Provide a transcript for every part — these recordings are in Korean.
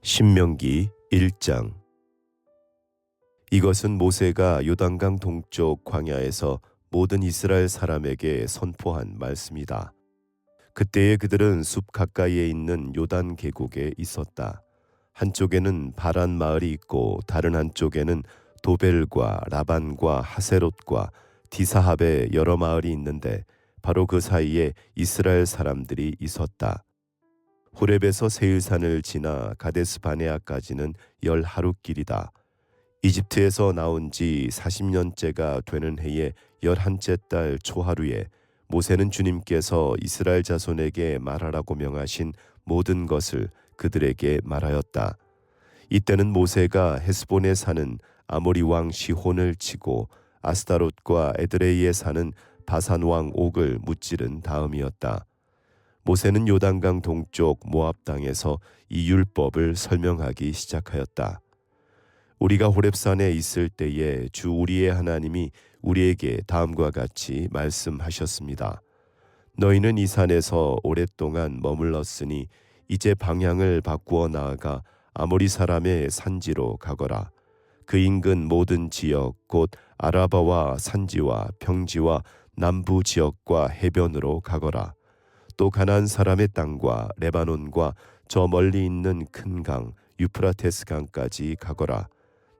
신명기 1장. 이것은 모세가 요단강 동쪽 광야에서 모든 이스라엘 사람에게 선포한 말씀이다. 그때에 그들은 숲 가까이에 있는 요단 계곡에 있었다. 한쪽에는 바란 마을이 있고 다른 한쪽에는 도벨과 라반과 하세롯과 디사합의 여러 마을이 있는데 바로 그 사이에 이스라엘 사람들이 있었다. 호렙에서 세일산을 지나 가데스 바네아까지는 10하루 길이다. 이집트에서 나온 지 40년째가 되는 해의 11째 달 초하루에 모세는 주님께서 이스라엘 자손에게 말하라고 명하신 모든 것을 그들에게 말하였다. 이때는 모세가 헤스본에 사는 아모리 왕 시혼을 치고 아스타롯과 에드레이에 사는 바산 왕 옥을 무찌른 다음이었다. 모세는 요단강 동쪽 모압 땅에서 이 율법을 설명하기 시작하였다. 우리가 호렙산에 있을 때에 주 우리의 하나님이 우리에게 다음과 같이 말씀하셨습니다. 너희는 이 산에서 오랫동안 머물렀으니 이제 방향을 바꾸어 나아가 아모리 사람의 산지로 가거라. 그 인근 모든 지역 곧 아라바와 산지와 평지와 남부 지역과 해변으로 가거라. 또 가나안 사람의 땅과 레바논과 저 멀리 있는 큰 강 유프라테스 강까지 가거라.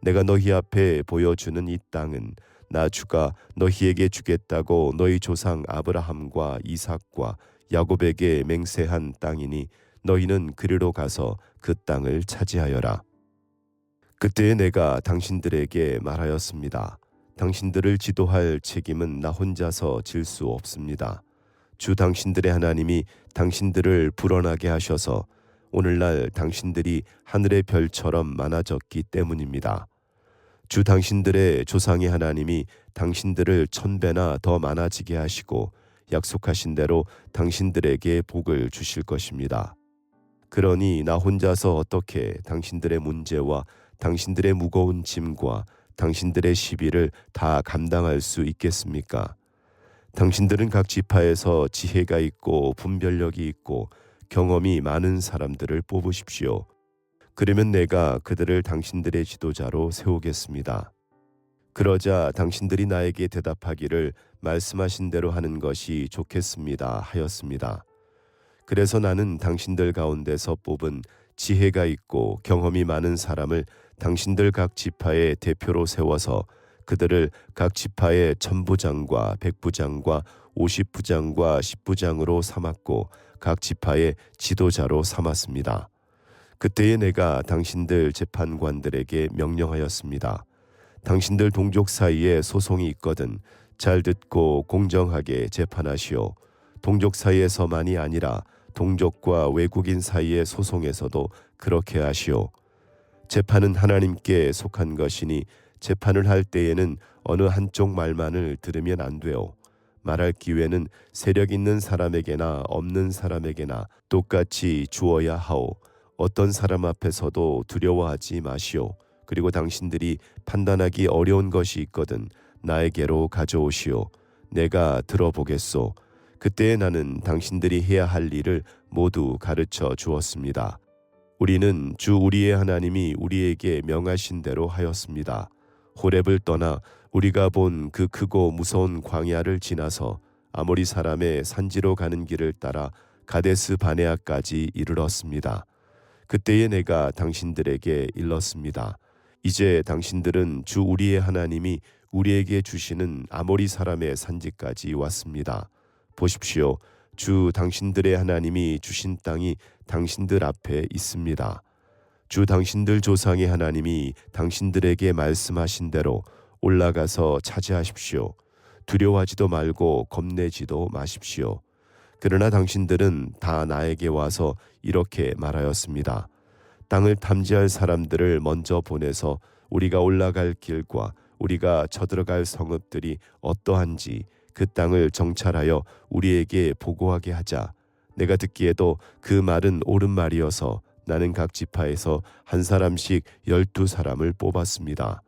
내가 너희 앞에 보여주는 이 땅은 나 주가 너희에게 주겠다고 너희 조상 아브라함과 이삭과 야곱에게 맹세한 땅이니 너희는 그리로 가서 그 땅을 차지하여라. 그때에 내가 당신들에게 말하였습니다. 당신들을 지도할 책임은 나 혼자서 질 수 없습니다. 주 당신들의 하나님이 당신들을 불어나게 하셔서 오늘날 당신들이 하늘의 별처럼 많아졌기 때문입니다. 주 당신들의 조상의 하나님이 당신들을 1000배나 더 많아지게 하시고 약속하신 대로 당신들에게 복을 주실 것입니다. 그러니 나 혼자서 어떻게 당신들의 문제와 당신들의 무거운 짐과 당신들의 시비를 다 감당할 수 있겠습니까? 당신들은 각 지파에서 지혜가 있고 분별력이 있고 경험이 많은 사람들을 뽑으십시오. 그러면 내가 그들을 당신들의 지도자로 세우겠습니다. 그러자 당신들이 나에게 대답하기를 말씀하신 대로 하는 것이 좋겠습니다 하였습니다. 그래서 나는 당신들 가운데서 뽑은 지혜가 있고 경험이 많은 사람을 당신들 각 지파의 대표로 세워서 그들을 각 지파의 1000부장과 100부장과 50부장과 10부장으로 삼았고 각 지파의 지도자로 삼았습니다. 그때에 내가 당신들 재판관들에게 명령하였습니다. 당신들 동족 사이에 소송이 있거든 잘 듣고 공정하게 재판하시오. 동족 사이에서만이 아니라 동족과 외국인 사이의 소송에서도 그렇게 하시오. 재판은 하나님께 속한 것이니 재판을 할 때에는 어느 한쪽 말만을 들으면 안 돼요. 말할 기회는 세력 있는 사람에게나 없는 사람에게나 똑같이 주어야 하오. 어떤 사람 앞에서도 두려워하지 마시오. 그리고 당신들이 판단하기 어려운 것이 있거든 나에게로 가져오시오. 내가 들어보겠소. 그때에 나는 당신들이 해야 할 일을 모두 가르쳐 주었습니다. 우리는 주 우리의 하나님이 우리에게 명하신 대로 하였습니다. 호렙을 떠나 우리가 본 그 크고 무서운 광야를 지나서 아모리 사람의 산지로 가는 길을 따라 가데스 바네아까지 이르렀습니다. 그때에 내가 당신들에게 일렀습니다. 이제 당신들은 주 우리의 하나님이 우리에게 주시는 아모리 사람의 산지까지 왔습니다. 보십시오. 주 당신들의 하나님이 주신 땅이 당신들 앞에 있습니다. 주 당신들 조상의 하나님이 당신들에게 말씀하신 대로 올라가서 차지하십시오. 두려워하지도 말고 겁내지도 마십시오. 그러나 당신들은 다 나에게 와서 이렇게 말하였습니다. 땅을 탐지할 사람들을 먼저 보내서 우리가 올라갈 길과 우리가 쳐들어갈 성읍들이 어떠한지 그 땅을 정찰하여 우리에게 보고하게 하자. 내가 듣기에도 그 말은 옳은 말이어서 나는 각 지파에서 한 사람씩 12사람을 뽑았습니다.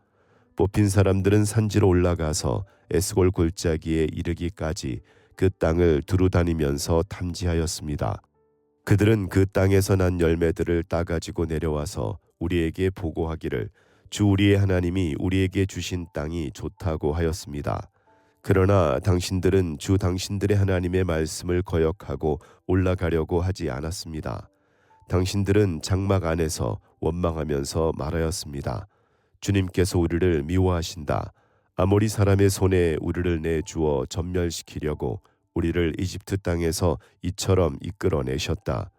뽑힌 사람들은 산지로 올라가서 에스골 골짜기에 이르기까지 그 땅을 두루 다니면서 탐지하였습니다. 그들은 그 땅에서 난 열매들을 따가지고 내려와서 우리에게 보고하기를 주 우리의 하나님이 우리에게 주신 땅이 좋다고 하였습니다. 그러나 당신들은 주 당신들의 하나님의 말씀을 거역하고 올라가려고 하지 않았습니다. 당신들은 장막 안에서 원망하면서 말하였습니다. 주님께서 우리를 미워하신다. 아모리 사람의 손에 우리를 내주어 전멸시키려고 우리를 이집트 땅에서 이처럼 이끌어내셨다.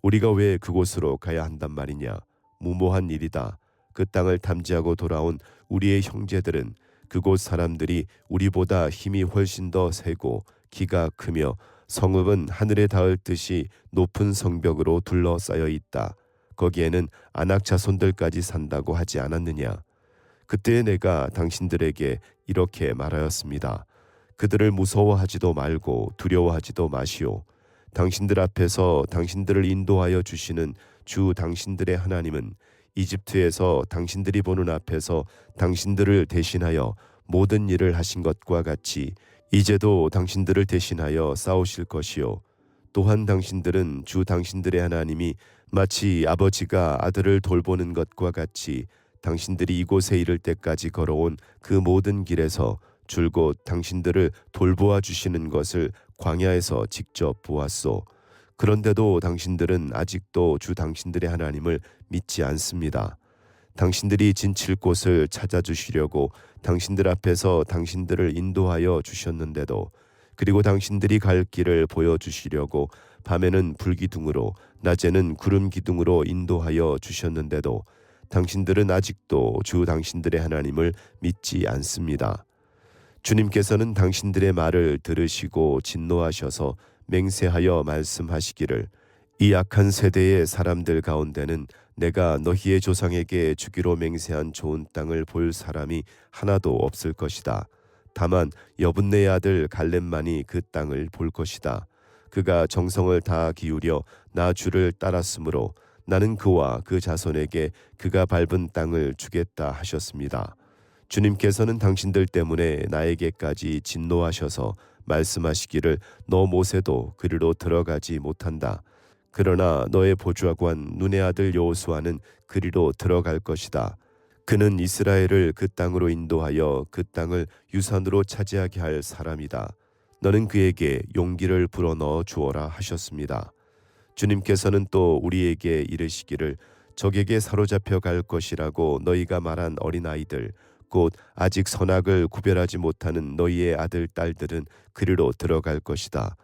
우리가 왜 그곳으로 가야 한단 말이냐? 무모한 일이다. 그 땅을 탐지하고 돌아온 우리의 형제들은 그곳 사람들이 우리보다 힘이 훨씬 더 세고 키가 크며 성읍은 하늘에 닿을 듯이 높은 성벽으로 둘러싸여 있다. 거기에는 아낙 자손들까지 산다고 하지 않았느냐? 그때 내가 당신들에게 이렇게 말하였습니다. 그들을 무서워하지도 말고 두려워하지도 마시오. 당신들 앞에서 당신들을 인도하여 주시는 주 당신들의 하나님은 이집트에서 당신들이 보는 앞에서 당신들을 대신하여 모든 일을 하신 것과 같이 이제도 당신들을 대신하여 싸우실 것이요. 또한 당신들은 주 당신들의 하나님이 마치 아버지가 아들을 돌보는 것과 같이 당신들이 이곳에 이를 때까지 걸어온 그 모든 길에서 줄곧 당신들을 돌보아 주시는 것을 광야에서 직접 보았소. 그런데도 당신들은 아직도 주 당신들의 하나님을 믿지 않습니다. 당신들이 진칠 곳을 찾아주시려고 당신들 앞에서 당신들을 인도하여 주셨는데도, 그리고 당신들이 갈 길을 보여주시려고 밤에는 불기둥으로 낮에는 구름 기둥으로 인도하여 주셨는데도 당신들은 아직도 주 당신들의 하나님을 믿지 않습니다. 주님께서는 당신들의 말을 들으시고 진노하셔서 맹세하여 말씀하시기를 이 악한 세대의 사람들 가운데는 내가 너희의 조상에게 주기로 맹세한 좋은 땅을 볼 사람이 하나도 없을 것이다. 다만 여분네의 아들 갈렙만이 그 땅을 볼 것이다. 그가 정성을 다 기울여 나 주를 따랐으므로 나는 그와 그 자손에게 그가 밟은 땅을 주겠다 하셨습니다. 주님께서는 당신들 때문에 나에게까지 진노하셔서 말씀하시기를 너 모세도 그리로 들어가지 못한다. 그러나 너의 보좌관 눈의 아들 여호수아는 그리로 들어갈 것이다. 그는 이스라엘을 그 땅으로 인도하여 그 땅을 유산으로 차지하게 할 사람이다. 너는 그에게 용기를 불어넣어 주어라 하셨습니다. 주님께서는 또 우리에게 이르시기를 적에게 사로잡혀 갈 것이라고 너희가 말한 어린아이들 곧 아직 선악을 구별하지 못하는 너희의 아들 딸들은 그리로 들어갈 것이다.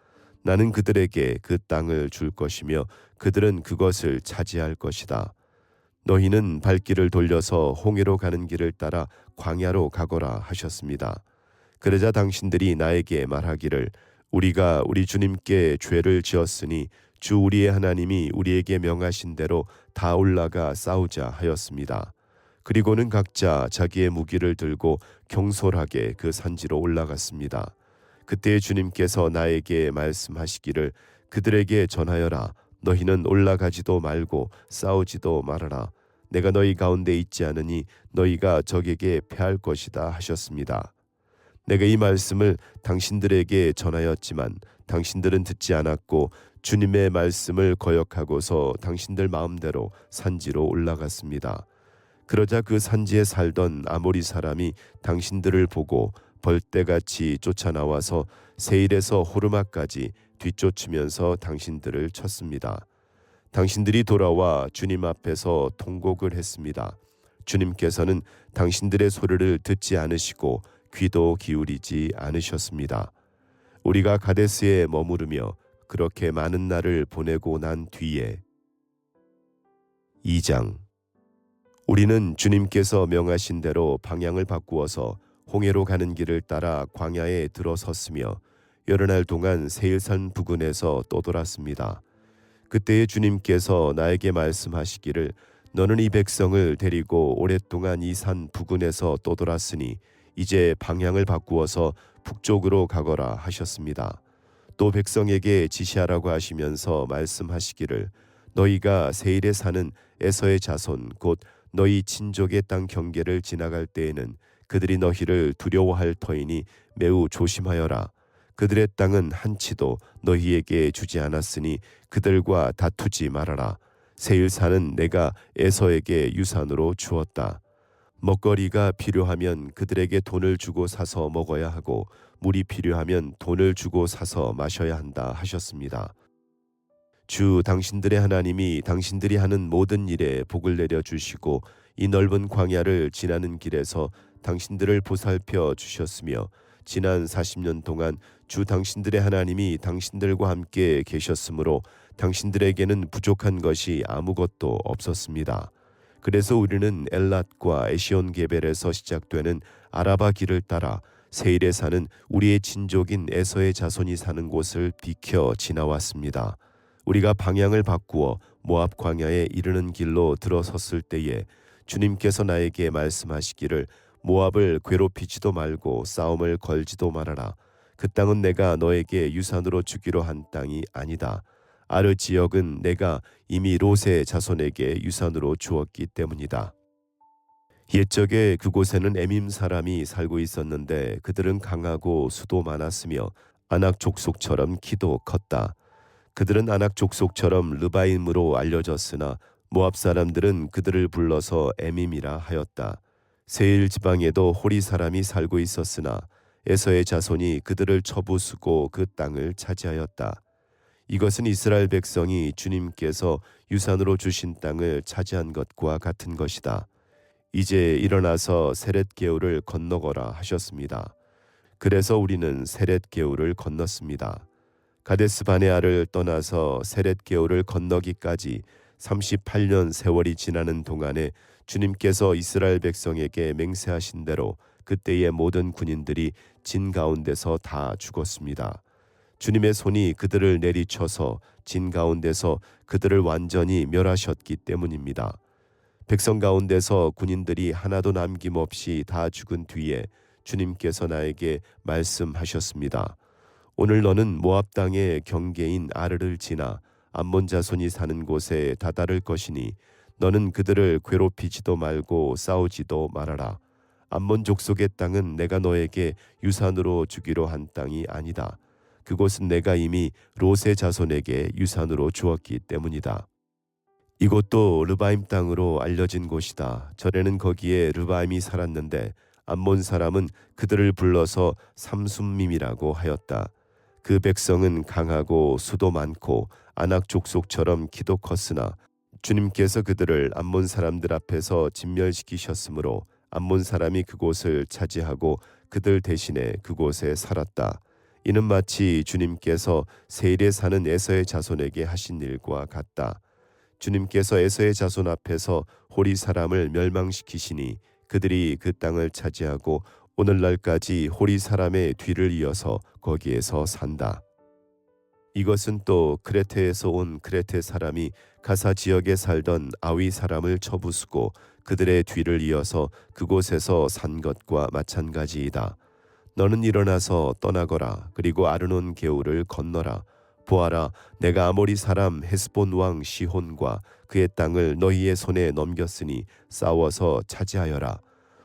나는 그들에게 그 땅을 줄 것이며 그들은 그것을 차지할 것이다. 너희는 발길을 돌려서 홍해로 가는 길을 따라 광야로 가거라 하셨습니다. 그러자 당신들이 나에게 말하기를 우리가 우리 주님께 죄를 지었으니 주 우리의 하나님이 우리에게 명하신 대로 다 올라가 싸우자 하였습니다. 그리고는 각자 자기의 무기를 들고 경솔하게 그 산지로 올라갔습니다. 그때 주님께서 나에게 말씀하시기를 그들에게 전하여라. 너희는 올라가지도 말고 싸우지도 말아라. 내가 너희 가운데 있지 않으니 너희가 적에게 패할 것이다 하셨습니다. 내가 이 말씀을 당신들에게 전하였지만 당신들은 듣지 않았고 주님의 말씀을 거역하고서 당신들 마음대로 산지로 올라갔습니다. 그러자 그 산지에 살던 아모리 사람이 당신들을 보고 벌떼같이 쫓아나와서 세일에서 호르마까지 뒤쫓으면서 당신들을 쳤습니다. 당신들이 돌아와 주님 앞에서 통곡을 했습니다. 주님께서는 당신들의 소리를 듣지 않으시고 귀도 기울이지 않으셨습니다. 우리가 가데스에 머무르며 그렇게 많은 날을 보내고 난 뒤에 2장 우리는 주님께서 명하신 대로 방향을 바꾸어서 홍해로 가는 길을 따라 광야에 들어섰으며 여러 날 동안 세일산 부근에서 떠돌았습니다. 그때에 주님께서 나에게 말씀하시기를 너는 이 백성을 데리고 오랫동안 이 산 부근에서 떠돌았으니 이제 방향을 바꾸어서 북쪽으로 가거라 하셨습니다. 또 백성에게 지시하라고 하시면서 말씀하시기를 너희가 세일에 사는 에서의 자손 곧 너희 친족의 땅 경계를 지나갈 때에는 그들이 너희를 두려워할 터이니 매우 조심하여라. 그들의 땅은 한치도 너희에게 주지 않았으니 그들과 다투지 말아라. 세일산은 내가 에서에게 유산으로 주었다. 먹거리가 필요하면 그들에게 돈을 주고 사서 먹어야 하고 물이 필요하면 돈을 주고 사서 마셔야 한다 하셨습니다. 주 당신들의 하나님이 당신들이 하는 모든 일에 복을 내려 주시고 이 넓은 광야를 지나는 길에서 당신들을 보살펴 주셨으며 지난 40년 동안 주 당신들의 하나님이 당신들과 함께 계셨으므로 당신들에게는 부족한 것이 아무것도 없었습니다. 그래서 우리는 엘랏과 에시온 게벨에서 시작되는 아라바 길을 따라 세일에 사는 우리의 친족인 에서의 자손이 사는 곳을 비켜 지나왔습니다. 우리가 방향을 바꾸어 모압 광야에 이르는 길로 들어섰을 때에 주님께서 나에게 말씀하시기를 모압을 괴롭히지도 말고 싸움을 걸지도 말아라. 그 땅은 내가 너에게 유산으로 주기로 한 땅이 아니다. 아르 지역은 내가 이미 롯의 자손에게 유산으로 주었기 때문이다. 옛적에 그곳에는 에밈 사람이 살고 있었는데 그들은 강하고 수도 많았으며 아낙 족속처럼 키도 컸다. 그들은 아낙 족속처럼 르바임으로 알려졌으나 모압 사람들은 그들을 불러서 에밈이라 하였다. 세일 지방에도 호리 사람이 살고 있었으나 에서의 자손이 그들을 쳐부수고 그 땅을 차지하였다. 이것은 이스라엘 백성이 주님께서 유산으로 주신 땅을 차지한 것과 같은 것이다. 이제 일어나서 세렛 게울을 건너거라 하셨습니다. 그래서 우리는 세렛 게울을 건넜습니다. 가데스 바네아를 떠나서 세렛 게울을 건너기까지 38년 세월이 지나는 동안에 주님께서 이스라엘 백성에게 맹세하신 대로 그때의 모든 군인들이 진 가운데서 다 죽었습니다. 주님의 손이 그들을 내리쳐서 진 가운데서 그들을 완전히 멸하셨기 때문입니다. 백성 가운데서 군인들이 하나도 남김없이 다 죽은 뒤에 주님께서 나에게 말씀하셨습니다. 오늘 너는 모압 땅의 경계인 아르를 지나 암몬 자손이 사는 곳에 다다를 것이니 너는 그들을 괴롭히지도 말고 싸우지도 말아라. 암몬 족속의 땅은 내가 너에게 유산으로 주기로 한 땅이 아니다. 그곳은 내가 이미 롯의 자손에게 유산으로 주었기 때문이다. 이곳도 르바임 땅으로 알려진 곳이다. 전에는 거기에 르바임이 살았는데 암몬 사람은 그들을 불러서 삼순밈이라고 하였다. 그 백성은 강하고 수도 많고 아낙 족속처럼 키도 컸으나 주님께서 그들을 암몬 사람들 앞에서 진멸시키셨으므로 암몬 사람이 그곳을 차지하고 그들 대신에 그곳에 살았다. 이는 마치 주님께서 세일에 사는 에서의 자손에게 하신 일과 같다. 주님께서 에서의 자손 앞에서 호리 사람을 멸망시키시니 그들이 그 땅을 차지하고 오늘날까지 호리 사람의 뒤를 이어서 거기에서 산다. 이것은 또 크레테에서 온 크레테 사람이 가사 지역에 살던 아위 사람을 쳐부수고 그들의 뒤를 이어서 그곳에서 산 것과 마찬가지이다. 너는 일어나서 떠나거라. 그리고 아르논 게울을 건너라. 보아라, 내가 아모리 사람 헤스본 왕 시혼과 그의 땅을 너희의 손에 넘겼으니 싸워서 차지하여라.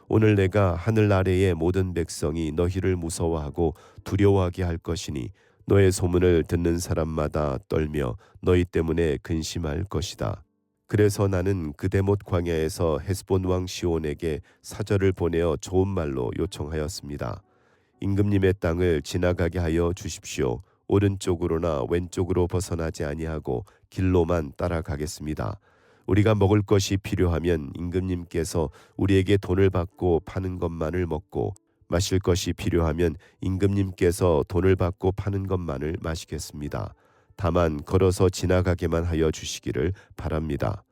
오늘 내가 하늘 아래의 모든 백성이 너희를 무서워하고 두려워하게 할 것이니 너의 소문을 듣는 사람마다 떨며 너희 때문에 근심할 것이다. 그래서 나는 그데못 광야에서 헤스본 왕 시온에게 사절을 보내어 좋은 말로 요청하였습니다. 임금님의 땅을 지나가게 하여 주십시오. 오른쪽으로나 왼쪽으로 벗어나지 아니하고 길로만 따라가겠습니다. 우리가 먹을 것이 필요하면 임금님께서 우리에게 돈을 받고 파는 것만을 먹고 마실 것이 필요하면 임금님께서 돈을 받고 파는 것만을 마시겠습니다. 다만 걸어서 지나가게만 하여 주시기를 바랍니다.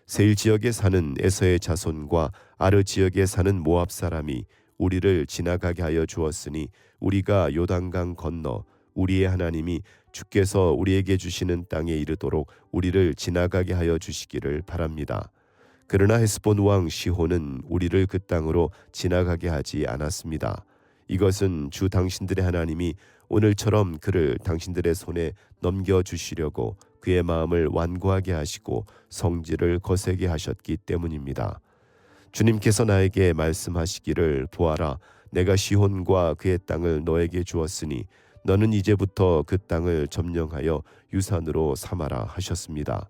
세일 지역에 사는 에서의 자손과 아르 지역에 사는 모압 사람이 우리를 지나가게 하여 주었으니 우리가 요단강 건너 우리의 하나님이 주께서 우리에게 주시는 땅에 이르도록 우리를 지나가게 하여 주시기를 바랍니다. 그러나 헤스본 왕 시혼은 우리를 그 땅으로 지나가게 하지 않았습니다. 이것은 주 당신들의 하나님이 오늘처럼 그를 당신들의 손에 넘겨주시려고 그의 마음을 완고하게 하시고 성질을 거세게 하셨기 때문입니다. 주님께서 나에게 말씀하시기를 보아라, 내가 시혼과 그의 땅을 너에게 주었으니 너는 이제부터 그 땅을 점령하여 유산으로 삼아라 하셨습니다.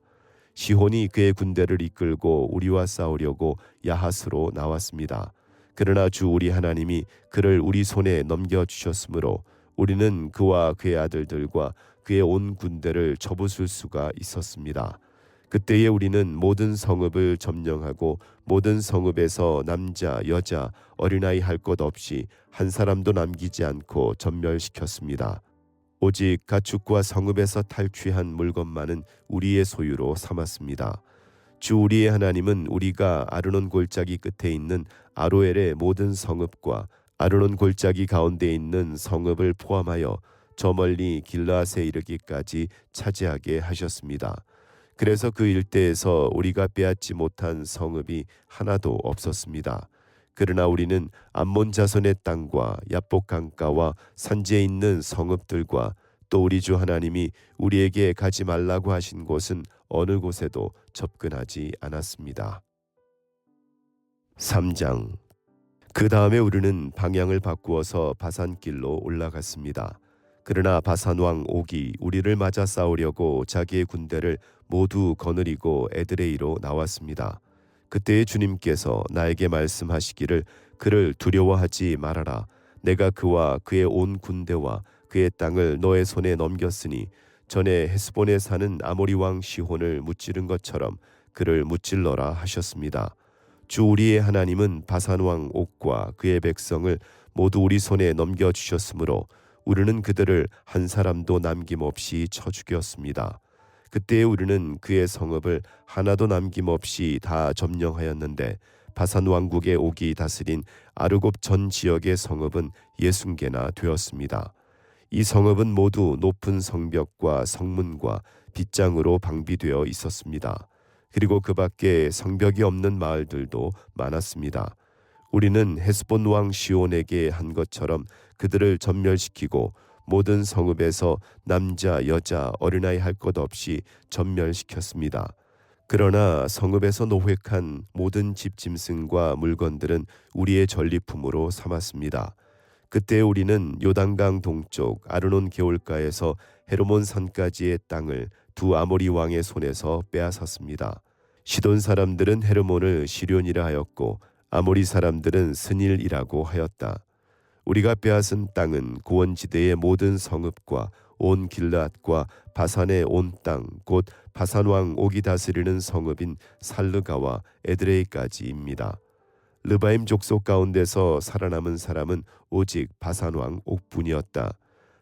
시혼이 그의 군대를 이끌고 우리와 싸우려고 야하스로 나왔습니다. 그러나 주 우리 하나님이 그를 우리 손에 넘겨주셨으므로 우리는 그와 그의 아들들과 그의 온 군대를 접으실 수가 있었습니다. 그때에 우리는 모든 성읍을 점령하고 모든 성읍에서 남자, 여자, 어린아이 할 것 없이 한 사람도 남기지 않고 전멸시켰습니다. 오직 가축과 성읍에서 탈취한 물건만은 우리의 소유로 삼았습니다. 주 우리의 하나님은 우리가 아르논 골짜기 끝에 있는 아로엘의 모든 성읍과 아르논 골짜기 가운데 있는 성읍을 포함하여 저 멀리 길라앗에 이르기까지 차지하게 하셨습니다. 그래서 그 일대에서 우리가 빼앗지 못한 성읍이 하나도 없었습니다. 그러나 우리는 암몬 자손의 땅과 야복 강가와 산지에 있는 성읍들과 또 우리 주 하나님이 우리에게 가지 말라고 하신 곳은 어느 곳에도 접근하지 않았습니다. 3장. 그 다음에 우리는 방향을 바꾸어서 바산길로 올라갔습니다. 그러나 바산 왕 옥이 우리를 맞아 싸우려고 자기의 군대를 모두 거느리고 에드레이로 나왔습니다. 그때에 주님께서 나에게 말씀하시기를 그를 두려워하지 말아라. 내가 그와 그의 온 군대와 그의 땅을 너의 손에 넘겼으니 전에 헤스본에 사는 아모리 왕 시혼을 무찌른 것처럼 그를 무찔러라 하셨습니다. 주 우리의 하나님은 바산 왕 옥과 그의 백성을 모두 우리 손에 넘겨주셨으므로 우리는 그들을 한 사람도 남김없이 쳐 죽였습니다. 그때에 우리는 그의 성읍을 하나도 남김없이 다 점령하였는데 바산 왕국의 옥이 다스린 아르곱 전 지역의 성읍은 60개나 되었습니다. 이 성읍은 모두 높은 성벽과 성문과 빗장으로 방비되어 있었습니다. 그리고 그 밖에 성벽이 없는 마을들도 많았습니다. 우리는 헤스본 왕 시온에게 한 것처럼 그들을 전멸시키고 모든 성읍에서 남자, 여자, 어린아이 할 것 없이 전멸시켰습니다. 그러나 성읍에서 노획한 모든 집짐승과 물건들은 우리의 전리품으로 삼았습니다. 그때 우리는 요단강 동쪽 아르논 개울가에서 헤르몬 산까지의 땅을 두 아모리 왕의 손에서 빼앗았습니다. 시돈 사람들은 헤르몬을 시련이라 하였고 아모리 사람들은 스닐이라고 하였다. 우리가 빼앗은 땅은 고원지대의 모든 성읍과 온 길앗과 바산의 온 땅, 곧 바산 왕 옥이 다스리는 성읍인 살르가와 에드레이까지입니다. 르바임 족속 가운데서 살아남은 사람은 오직 바산 왕 옥뿐이었다.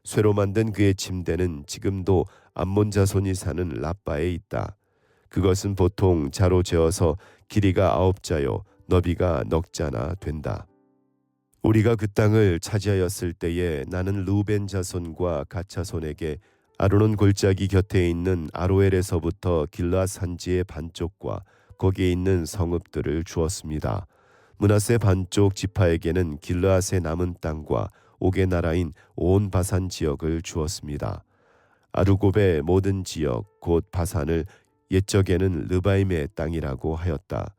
쇠로 만든 그의 침대는 지금도 암몬 자손이 사는 라빠에 있다. 그것은 보통 자로 재어서 길이가 9자요 너비가 넉 자나 된다. 우리가 그 땅을 차지하였을 때에 나는 루벤 자손과 갓 자손에게 아르논 골짜기 곁에 있는 아로엘에서부터 길라 산지의 반쪽과 거기에 있는 성읍들을 주었습니다. 므낫세 반쪽 지파에게는 길라앗의 남은 땅과 옥의 나라인 온 바산 지역을 주었습니다. 아르곱의 모든 지역 곧 바산을 옛적에는 르바임의 땅이라고 하였다.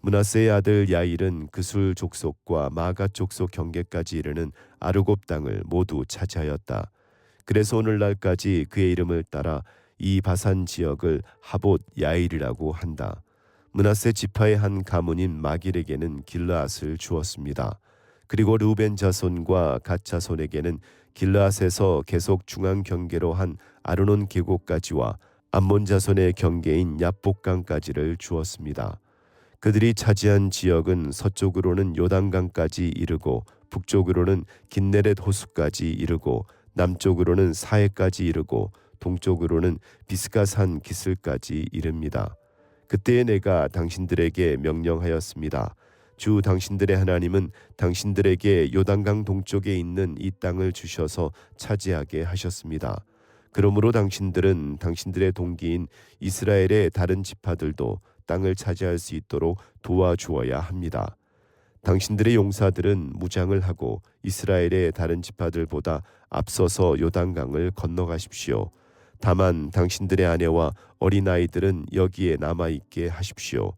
므낫세의 아들 야일은 그술 족속과 마가 족속 경계까지 이르는 아르곱 땅을 모두 차지하였다. 그래서 오늘날까지 그의 이름을 따라 이 바산 지역을 하봇 야일이라고 한다. 므낫세 지파의 한 가문인 마길에게는 길라앗을 주었습니다. 그리고 르우벤 자손과 갓 자손에게는 길라앗에서 계속 중앙 경계로 한 아르논 계곡까지와 암몬 자손의 경계인 야복강까지를 주었습니다. 그들이 차지한 지역은 서쪽으로는 요단강까지 이르고 북쪽으로는 긴네렛 호수까지 이르고 남쪽으로는 사해까지 이르고 동쪽으로는 비스가산 기슬까지 이릅니다. 그때에 내가 당신들에게 명령하였습니다. 주 당신들의 하나님은 당신들에게 요단강 동쪽에 있는 이 땅을 주셔서 차지하게 하셨습니다. 그러므로 당신들은 당신들의 동기인 이스라엘의 다른 지파들도 땅을 차지할 수 있도록 도와주어야 합니다. 당신들의 용사들은 무장을 하고 이스라엘의 다른 지파들보다 앞서서 요단강을 건너가십시오. 다만 당신들의 아내와 어린아이들은 여기에 남아있게 하십시오.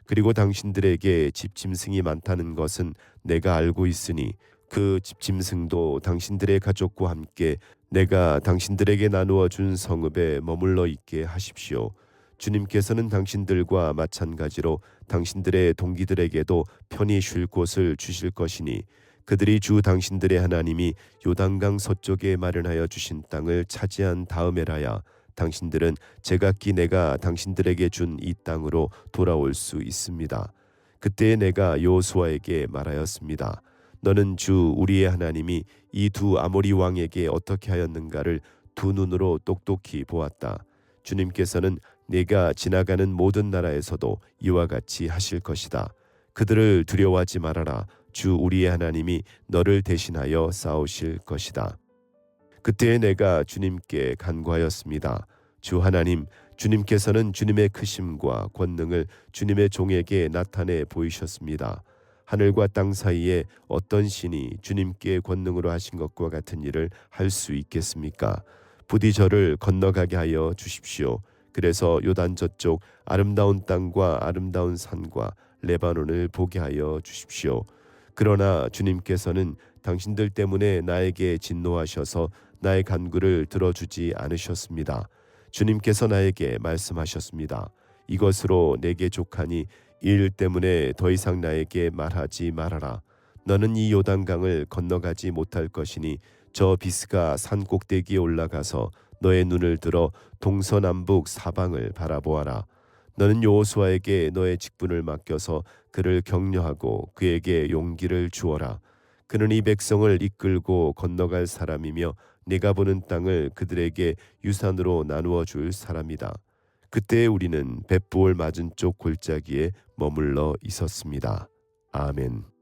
그리고 당신들에게 집짐승이 많다는 것은 내가 알고 있으니 그 짐승도 당신들의 가족과 함께 내가 당신들에게 나누어 준 성읍에 머물러 있게 하십시오. 주님께서는 당신들과 마찬가지로 당신들의 동기들에게도 편히 쉴 곳을 주실 것이니 그들이 주 당신들의 하나님이 요단강 서쪽에 마련하여 주신 땅을 차지한 다음에라야 당신들은 제각기 내가 당신들에게 준 이 땅으로 돌아올 수 있습니다. 그때에 내가 여호수아에게 말하였습니다. 너는 주 우리의 하나님이 이 두 아모리 왕에게 어떻게 하였는가를 두 눈으로 똑똑히 보았다. 주님께서는 네가 지나가는 모든 나라에서도 이와 같이 하실 것이다. 그들을 두려워하지 말아라. 주 우리의 하나님이 너를 대신하여 싸우실 것이다. 그때에 내가 주님께 간구하였습니다. 주 하나님, 주님께서는 주님의 크심과 권능을 주님의 종에게 나타내 보이셨습니다. 하늘과 땅 사이에 어떤 신이 주님께 권능으로 하신 것과 같은 일을 할 수 있겠습니까? 부디 저를 건너가게 하여 주십시오. 그래서 요단 저쪽 아름다운 땅과 아름다운 산과 레바논을 보게 하여 주십시오. 그러나 주님께서는 당신들 때문에 나에게 진노하셔서 나의 간구를 들어주지 않으셨습니다. 주님께서 나에게 말씀하셨습니다. 이것으로 내게 족하니 이 일 때문에 더 이상 나에게 말하지 말아라. 너는 이 요단강을 건너가지 못할 것이니 저 비스가 산 꼭대기에 올라가서 너의 눈을 들어 동서남북 사방을 바라보아라. 너는 여호수아에게 너의 직분을 맡겨서 그를 격려하고 그에게 용기를 주어라. 그는 이 백성을 이끌고 건너갈 사람이며 네가 보는 땅을 그들에게 유산으로 나누어 줄 사람이다. 그때 우리는 벳부올 맞은 쪽 골짜기에 머물러 있었습니다. 아멘.